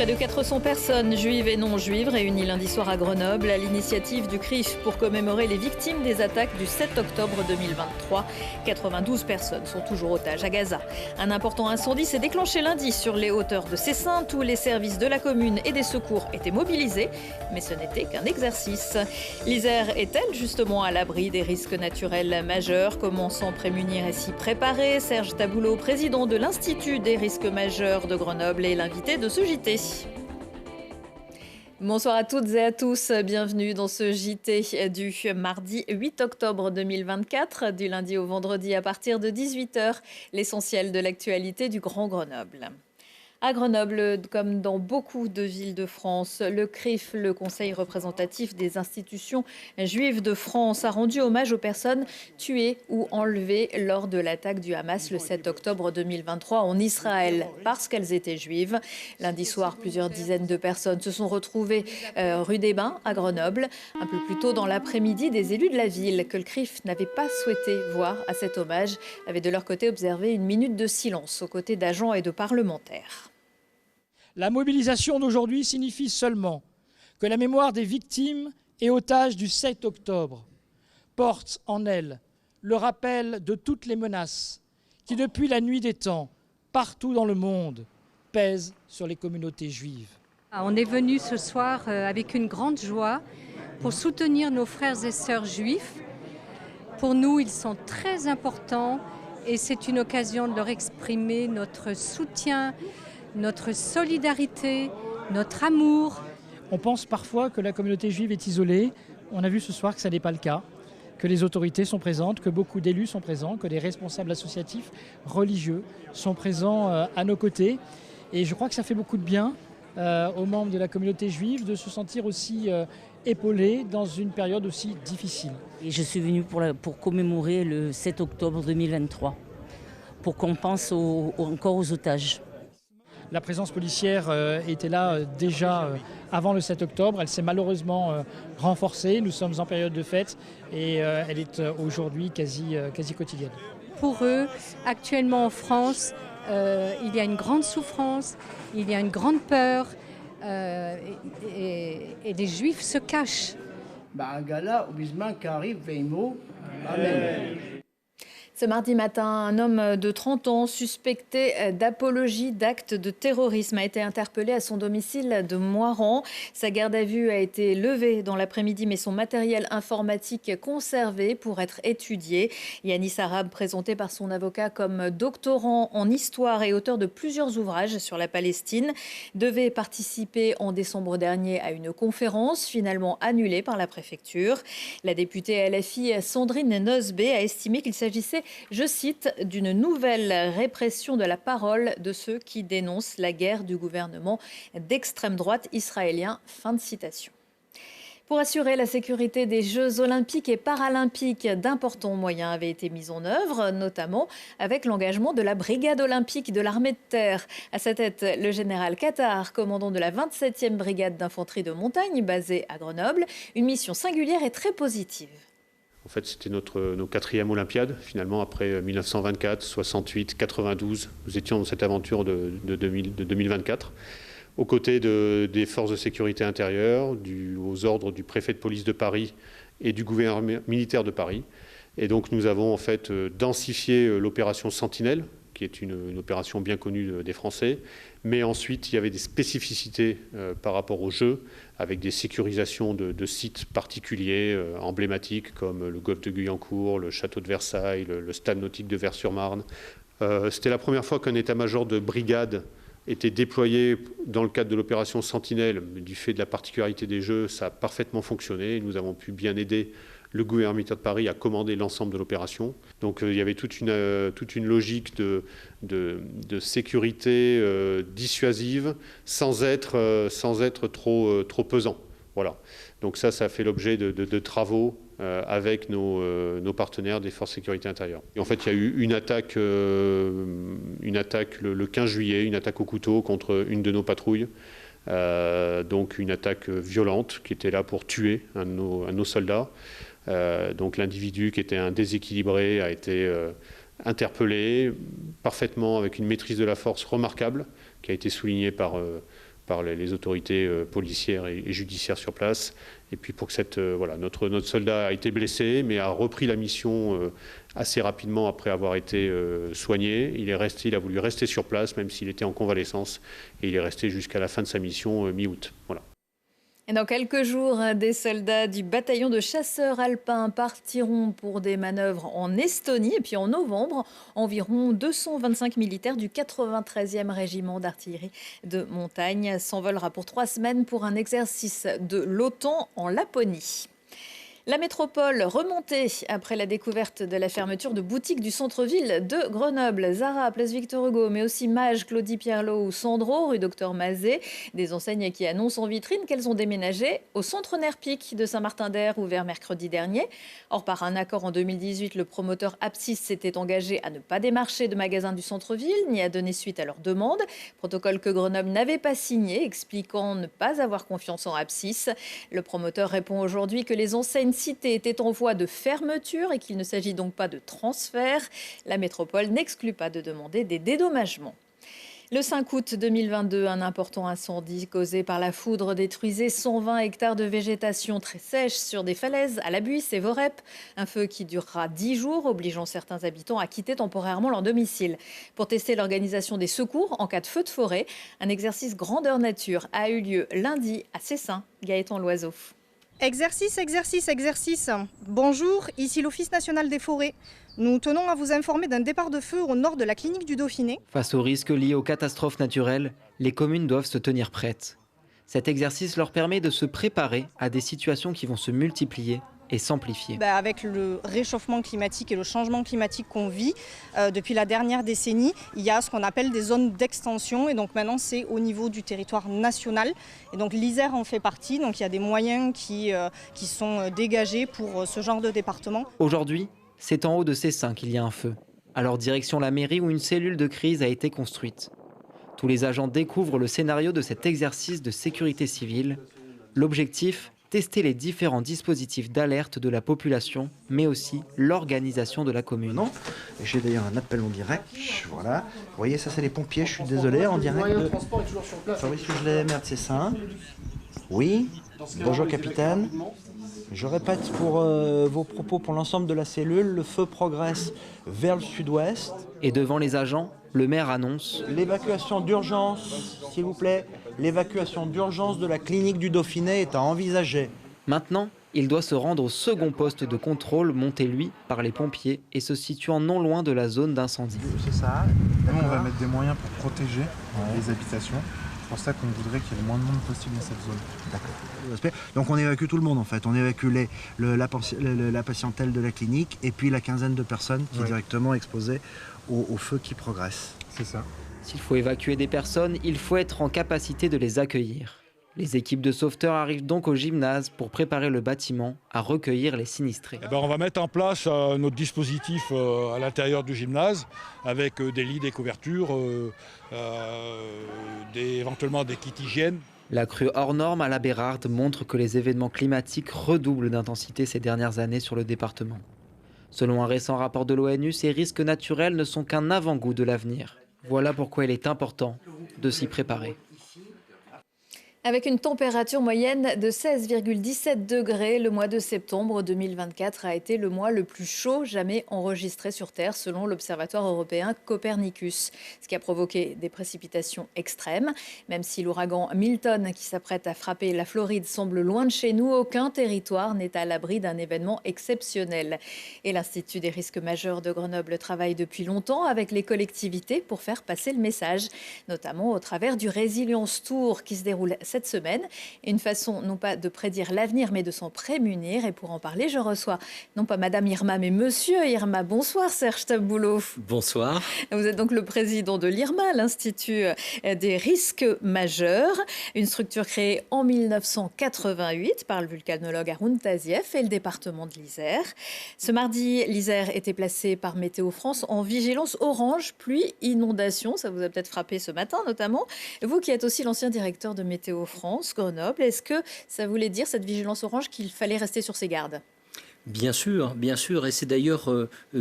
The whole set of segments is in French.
Près de 400 personnes, juives et non-juives, réunies lundi soir à Grenoble à l'initiative du CRIF pour commémorer les victimes des attaques du 7 octobre 2023. 92 personnes sont toujours otages à Gaza. Un important incendie s'est déclenché lundi sur les hauteurs de Cessin. Tous les services de la commune et des secours étaient mobilisés, mais ce n'était qu'un exercice. L'Isère est-elle justement à l'abri des risques naturels majeurs? Comment s'en prémunir et s'y préparer? Serge Taboulot, président de l'Institut des risques majeurs de Grenoble, est l'invité de ce JT. Bonsoir à toutes et à tous, bienvenue dans ce JT du mardi 8 octobre 2024, du lundi au vendredi à partir de 18h, l'essentiel de l'actualité du Grand Grenoble. À Grenoble, comme dans beaucoup de villes de France, le CRIF, le Conseil représentatif des institutions juives de France, a rendu hommage aux personnes tuées ou enlevées lors de l'attaque du Hamas le 7 octobre 2023 en Israël parce qu'elles étaient juives. Lundi soir, plusieurs dizaines de personnes se sont retrouvées rue des Bains à Grenoble. Un peu plus tôt dans l'après-midi, des élus de la ville que le CRIF n'avait pas souhaité voir à cet hommage avaient de leur côté observé une minute de silence aux côtés d'agents et de parlementaires. La mobilisation d'aujourd'hui signifie seulement que la mémoire des victimes et otages du 7 octobre porte en elle le rappel de toutes les menaces qui, depuis la nuit des temps, partout dans le monde, pèsent sur les communautés juives. On est venu ce soir avec une grande joie pour soutenir nos frères et sœurs juifs. Pour nous, ils sont très importants et c'est une occasion de leur exprimer notre soutien, notre solidarité, notre amour. On pense parfois que la communauté juive est isolée. On a vu ce soir que ça n'est pas le cas, que les autorités sont présentes, que beaucoup d'élus sont présents, que les responsables associatifs, religieux sont présents à nos côtés. Et je crois que ça fait beaucoup de bien aux membres de la communauté juive de se sentir aussi épaulés dans une période aussi difficile. Et je suis venue pour commémorer le 7 octobre 2023, pour qu'on pense encore aux otages. La présence policière était là déjà avant le 7 octobre. Elle s'est malheureusement renforcée. Nous sommes en période de fête et elle est aujourd'hui quasi quotidienne. Pour eux, actuellement en France, il y a une grande souffrance, il y a une grande peur et les Juifs se cachent. Amen. Ce mardi matin, un homme de 30 ans suspecté d'apologie d'actes de terrorisme a été interpellé à son domicile de Moirans. Sa garde à vue a été levée dans l'après-midi, mais son matériel informatique conservé pour être étudié. Yanis Arabe, présenté par son avocat comme doctorant en histoire et auteur de plusieurs ouvrages sur la Palestine, devait participer en décembre dernier à une conférence finalement annulée par la préfecture. La députée LFI Sandrine Nosbé a estimé qu'il s'agissait, je cite, d'une nouvelle répression de la parole de ceux qui dénoncent la guerre du gouvernement d'extrême droite israélien. Fin de citation. Pour assurer la sécurité des Jeux olympiques et paralympiques, d'importants moyens avaient été mis en œuvre, notamment avec l'engagement de la brigade olympique de l'armée de terre. À sa tête, le général Qatar, commandant de la 27e brigade d'infanterie de montagne basée à Grenoble. Une mission singulière et très positive. En fait, c'était nos 4e Olympiades, finalement, après 1924, 68, 92. Nous étions dans cette aventure de 2024, aux côtés des forces de sécurité intérieure, aux ordres du préfet de police de Paris et du gouvernement militaire de Paris. Et donc, nous avons en fait densifié l'opération Sentinelle, qui est une opération bien connue des Français. Mais ensuite, il y avait des spécificités par rapport aux Jeux, avec des sécurisations de sites particuliers, emblématiques, comme le golfe de Guyancourt, le château de Versailles, le stade nautique de Vers-sur-Marne. C'était la première fois qu'un état-major de brigade était déployé dans le cadre de l'opération Sentinelle. Du fait de la particularité des Jeux, ça a parfaitement fonctionné. Nous avons pu bien aider le gouvernement militaire de Paris a commandé l'ensemble de l'opération. Donc il y avait toute une logique de sécurité dissuasive sans être trop pesant. Voilà. Donc ça a fait l'objet de travaux avec nos partenaires des forces de sécurité intérieure. Et en fait, il y a eu une attaque le 15 juillet, une attaque au couteau contre une de nos patrouilles. Donc une attaque violente qui était là pour tuer un de nos soldats. Donc l'individu qui était un déséquilibré a été interpellé parfaitement avec une maîtrise de la force remarquable qui a été soulignée par par les autorités policières et judiciaires sur place. Et puis pour que notre soldat a été blessé, mais a repris la mission assez rapidement après avoir été soigné. Il a voulu rester sur place, même s'il était en convalescence, et il est resté jusqu'à la fin de sa mission mi-août. Voilà. Et dans quelques jours, des soldats du bataillon de chasseurs alpins partiront pour des manœuvres en Estonie. Et puis en novembre, environ 225 militaires du 93e régiment d'artillerie de montagne s'envolera pour 3 semaines pour un exercice de l'OTAN en Laponie. La métropole remontée après la découverte de la fermeture de boutiques du centre-ville de Grenoble. Zara, place Victor Hugo, mais aussi Mage, Claudie Pierlot ou Sandro, rue Docteur Mazet. Des enseignes qui annoncent en vitrine qu'elles ont déménagé au centre Nerpic de Saint-Martin-d'Air, ouvert mercredi dernier. Or, par un accord en 2018, le promoteur Apsis s'était engagé à ne pas démarcher de magasins du centre-ville ni à donner suite à leur demande. Protocole que Grenoble n'avait pas signé, expliquant ne pas avoir confiance en Apsis. Le promoteur répond aujourd'hui que les enseignes cité était en voie de fermeture et qu'il ne s'agit donc pas de transfert. La métropole n'exclut pas de demander des dédommagements. Le 5 août 2022, un important incendie causé par la foudre détruisait 120 hectares de végétation très sèche sur des falaises à La Buisse et Vorep. Un feu qui durera 10 jours, obligeant certains habitants à quitter temporairement leur domicile. Pour tester l'organisation des secours en cas de feu de forêt, un exercice grandeur nature a eu lieu lundi à Cessin. Gaëtan Loiseau. Exercice. Bonjour, ici l'Office national des forêts. Nous tenons à vous informer d'un départ de feu au nord de la clinique du Dauphiné. Face aux risques liés aux catastrophes naturelles, les communes doivent se tenir prêtes. Cet exercice leur permet de se préparer à des situations qui vont se multiplier et s'amplifier. Avec le réchauffement climatique et le changement climatique qu'on vit depuis la dernière décennie, il y a ce qu'on appelle des zones d'extension et donc maintenant c'est au niveau du territoire national. Et donc l'Isère en fait partie, donc il y a des moyens qui sont dégagés pour ce genre de département. Aujourd'hui, c'est en haut de Cessin qu'il y a un feu. Alors direction la mairie où une cellule de crise a été construite. Tous les agents découvrent le scénario de cet exercice de sécurité civile. L'objectif, tester les différents dispositifs d'alerte de la population, mais aussi l'organisation de la commune. J'ai d'ailleurs un appel en direct. Voilà. Vous voyez, ça c'est les pompiers, je suis désolé, en direct de Fabrice Hugelet, maire de Cessin. Oui, bonjour capitaine. Je répète pour vos propos pour l'ensemble de la cellule, le feu progresse vers le sud-ouest. Et devant les agents, le maire annonce l'évacuation d'urgence, s'il vous plaît. L'évacuation d'urgence de la clinique du Dauphiné est à envisager. Maintenant, il doit se rendre au second poste de contrôle monté, lui, par les pompiers et se situant non loin de la zone d'incendie. C'est ça. Nous, on va mettre des moyens pour protéger les habitations. C'est pour ça qu'on voudrait qu'il y ait le moins de monde possible dans cette zone. D'accord. Donc on évacue tout le monde en fait. On évacue la patientèle de la clinique et puis la quinzaine de personnes qui est directement exposée au feu qui progresse. C'est ça. S'il faut évacuer des personnes, il faut être en capacité de les accueillir. Les équipes de sauveteurs arrivent donc au gymnase pour préparer le bâtiment à recueillir les sinistrés. On va mettre en place notre dispositif à l'intérieur du gymnase avec des lits, des couvertures, éventuellement des kits hygiène. La crue hors norme à la Bérarde montre que les événements climatiques redoublent d'intensité ces dernières années sur le département. Selon un récent rapport de l'ONU, ces risques naturels ne sont qu'un avant-goût de l'avenir. Voilà pourquoi il est important de s'y préparer. Avec une température moyenne de 16,17 degrés, le mois de septembre 2024 a été le mois le plus chaud jamais enregistré sur Terre, selon l'Observatoire européen Copernicus, ce qui a provoqué des précipitations extrêmes. Même si l'ouragan Milton, qui s'apprête à frapper la Floride, semble loin de chez nous, aucun territoire n'est à l'abri d'un événement exceptionnel. Et l'Institut des risques majeurs de Grenoble travaille depuis longtemps avec les collectivités pour faire passer le message, notamment au travers du Résilience Tour qui se déroule cette semaine. Une façon non pas de prédire l'avenir, mais de s'en prémunir. Et pour en parler, je reçois non pas Madame Irma, mais Monsieur Irma. Bonsoir Serge Taboulot. Bonsoir. Vous êtes donc le président de l'IRMA, l'Institut des risques majeurs, une structure créée en 1988 par le volcanologue Haroun Tazieff et le département de l'Isère. Ce mardi, l'Isère était placée par Météo France en vigilance orange, pluie, inondation. Ça vous a peut-être frappé ce matin notamment. Vous qui êtes aussi l'ancien directeur de Météo France, Grenoble, est-ce que ça voulait dire, cette vigilance orange, qu'il fallait rester sur ses gardes ? Bien sûr, et c'est d'ailleurs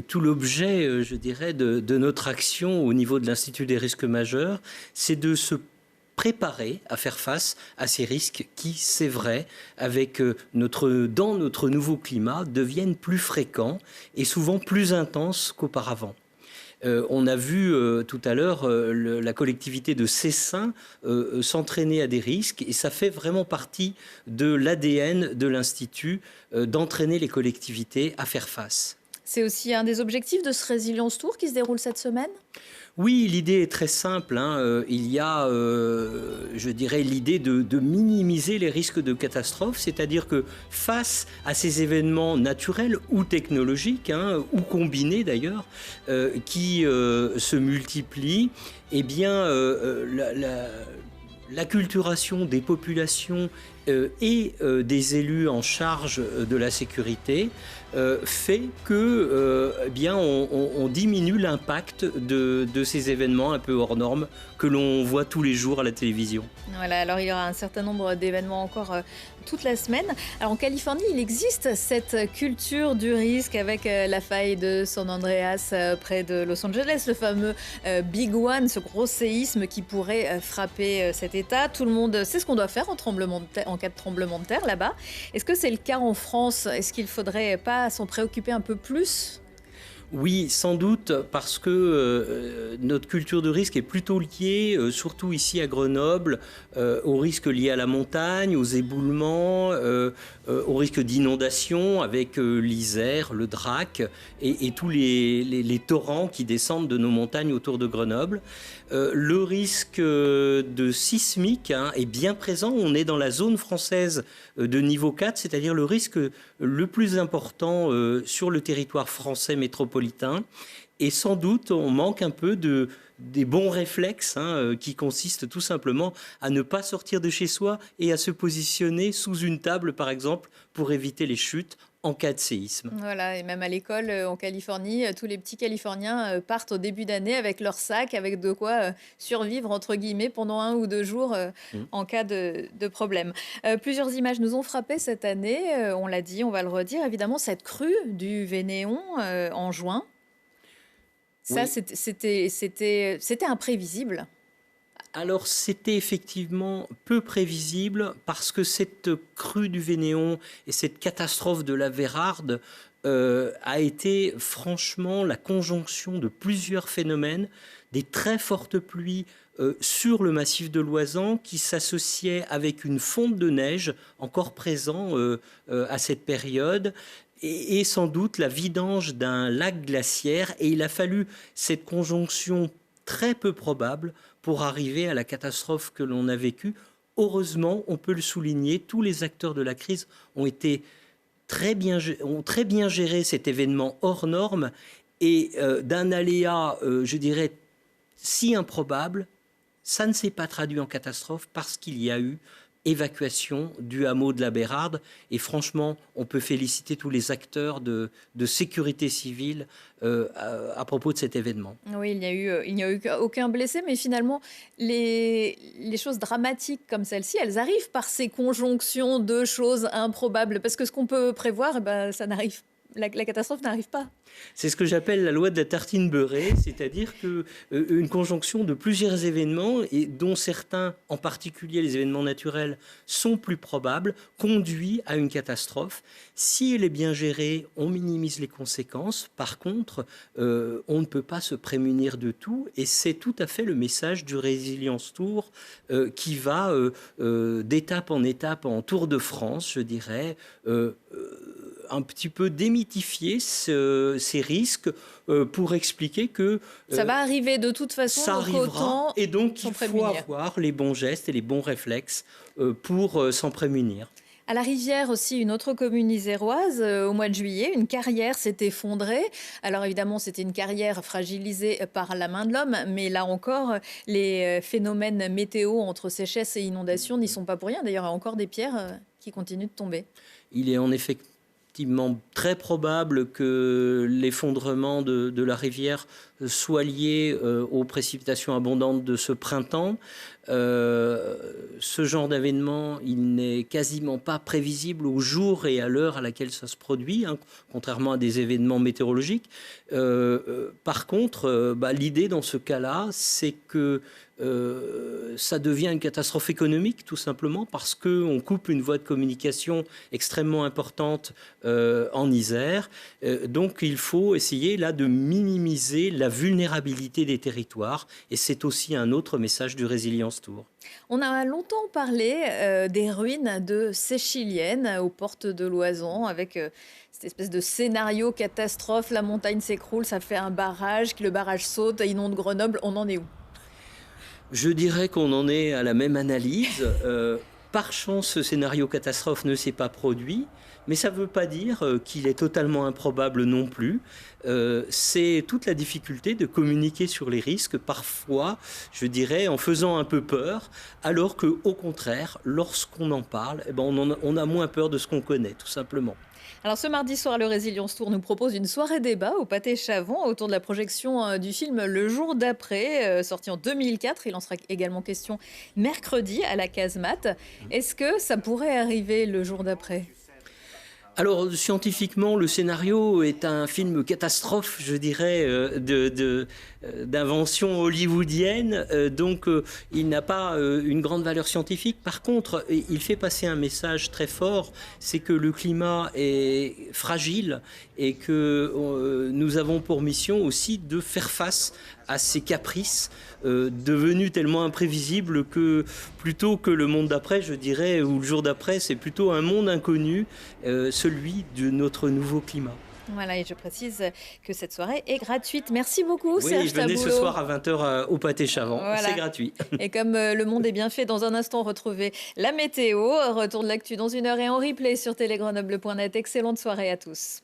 tout l'objet, je dirais, de notre action au niveau de l'Institut des risques majeurs, c'est de se préparés à faire face à ces risques qui, c'est vrai, dans notre nouveau climat, deviennent plus fréquents et souvent plus intenses qu'auparavant. On a vu tout à l'heure la collectivité de Cessin s'entraîner à des risques et ça fait vraiment partie de l'ADN de l'Institut d'entraîner les collectivités à faire face. C'est aussi un des objectifs de ce Résilience Tour qui se déroule cette semaine ? Oui, l'idée est très simple. Il y a, je dirais, l'idée de minimiser les risques de catastrophe, c'est-à-dire que face à ces événements naturels ou technologiques, ou combinés d'ailleurs, qui se multiplient, eh bien, l'acculturation des populations et des élus en charge de la sécurité fait que on diminue l'impact de ces événements un peu hors normes que l'on voit tous les jours à la télévision. Voilà, alors il y aura un certain nombre d'événements encore toute la semaine. Alors en Californie, il existe cette culture du risque avec la faille de San Andreas près de Los Angeles, le fameux Big One, ce gros séisme qui pourrait frapper cet État. Tout le monde sait ce qu'on doit faire en cas de tremblement de terre là-bas. Est-ce que c'est le cas en France ? Est-ce qu'il ne faudrait pas s'en préoccuper un peu plus ? Oui, sans doute, parce que notre culture de risque est plutôt liée, surtout ici à Grenoble, aux risques liés à la montagne, aux éboulements, aux risques d'inondation avec l'Isère, le Drac et tous les torrents qui descendent de nos montagnes autour de Grenoble. Le risque de sismique est bien présent. On est dans la zone française de niveau 4, c'est-à-dire le risque le plus important sur le territoire français métropolitain. Et sans doute, on manque un peu des bons réflexes qui consistent tout simplement à ne pas sortir de chez soi et à se positionner sous une table, par exemple, pour éviter les chutes en cas de séisme. Voilà, et même à l'école en Californie, tous les petits Californiens partent au début d'année avec leur sac, avec de quoi survivre, entre guillemets, pendant 1 ou 2 jours en cas de problème. Plusieurs images nous ont frappé cette année, on l'a dit, on va le redire, évidemment, cette crue du Vénéon en juin. Ça, oui. C'était imprévisible. Alors, c'était effectivement peu prévisible parce que cette crue du Vénéon et cette catastrophe de la Vérarde a été franchement la conjonction de plusieurs phénomènes, des très fortes pluies sur le massif de l'Oisans qui s'associaient avec une fonte de neige encore présent à cette période, et sans doute la vidange d'un lac glaciaire. Et il a fallu cette conjonction très peu probable pour arriver à la catastrophe que l'on a vécue. Heureusement, on peut le souligner, tous les acteurs de la crise ont très bien géré cet événement hors norme et d'un aléa, je dirais, si improbable, ça ne s'est pas traduit en catastrophe parce qu'il y a eu évacuation du hameau de la Bérarde. Et franchement, on peut féliciter tous les acteurs de sécurité civile à propos de cet événement. Oui, il n'y a eu aucun blessé, mais finalement, les choses dramatiques comme celle-ci, elles arrivent par ces conjonctions de choses improbables. Parce que ce qu'on peut prévoir, ça n'arrive pas. La catastrophe n'arrive pas. C'est ce que j'appelle la loi de la tartine beurrée, c'est-à-dire qu'une conjonction de plusieurs événements, et dont certains, en particulier les événements naturels, sont plus probables, conduit à une catastrophe. Si elle est bien gérée, on minimise les conséquences. Par contre, on ne peut pas se prémunir de tout, et c'est tout à fait le message du Résilience Tour qui va d'étape en étape, en Tour de France, je dirais, un petit peu démythifier ces risques pour expliquer que ça va arriver de toute façon, ça arrivera, et donc il faut avoir les bons gestes et les bons réflexes pour s'en prémunir. À la Rivière aussi, une autre commune iséroise, au mois de juillet, une carrière s'est effondrée. Alors évidemment, c'était une carrière fragilisée par la main de l'homme, mais là encore, les phénomènes météo entre sécheresse et inondation n'y sont pas pour rien. D'ailleurs, il y a encore des pierres qui continuent de tomber. Il est en effet très probable que l'effondrement de la rivière soit lié aux précipitations abondantes de ce printemps. Ce genre d'événement, il n'est quasiment pas prévisible au jour et à l'heure à laquelle ça se produit, contrairement à des événements météorologiques. Par contre, l'idée dans ce cas-là, c'est que ça devient une catastrophe économique, tout simplement, parce qu'on coupe une voie de communication extrêmement importante en Isère. Donc il faut essayer là de minimiser la vulnérabilité des territoires, et c'est aussi un autre message du Résilience Tour. On a longtemps parlé des ruines de Séchilienne aux portes de Loison, avec cette espèce de scénario catastrophe. La montagne s'écroule, ça fait un barrage, le barrage saute, inonde Grenoble. On en est où? Je dirais qu'on en est à la même analyse. Par chance, ce scénario catastrophe ne s'est pas produit, mais ça ne veut pas dire qu'il est totalement improbable non plus. C'est toute la difficulté de communiquer sur les risques, parfois, je dirais, en faisant un peu peur, alors qu'au contraire, lorsqu'on en parle, eh ben on a moins peur de ce qu'on connaît, tout simplement. Alors ce mardi soir, le Résilience Tour nous propose une soirée débat au Pâté Chavant autour de la projection du film Le jour d'après, sorti en 2004. Il en sera également question mercredi à la Casemate. Est-ce que ça pourrait arriver le jour d'après ? Alors, scientifiquement, le scénario est un film catastrophe, je dirais, d'invention hollywoodienne. Donc, il n'a pas une grande valeur scientifique. Par contre, il fait passer un message très fort, c'est que le climat est fragile et que nous avons pour mission aussi de faire face à ces caprices devenus tellement imprévisibles que plutôt que le monde d'après, je dirais, ou le jour d'après, c'est plutôt un monde inconnu, celui de notre nouveau climat. Voilà, et je précise que cette soirée est gratuite. Merci beaucoup, Serge Taboulo. Oui, venez ce soir à 20h au Pâté Chavant, voilà. C'est gratuit. Et comme le monde est bien fait, dans un instant, retrouvez la météo. Retour de l'actu dans 1 heure et en replay sur télégrenoble.net. Excellente soirée à tous.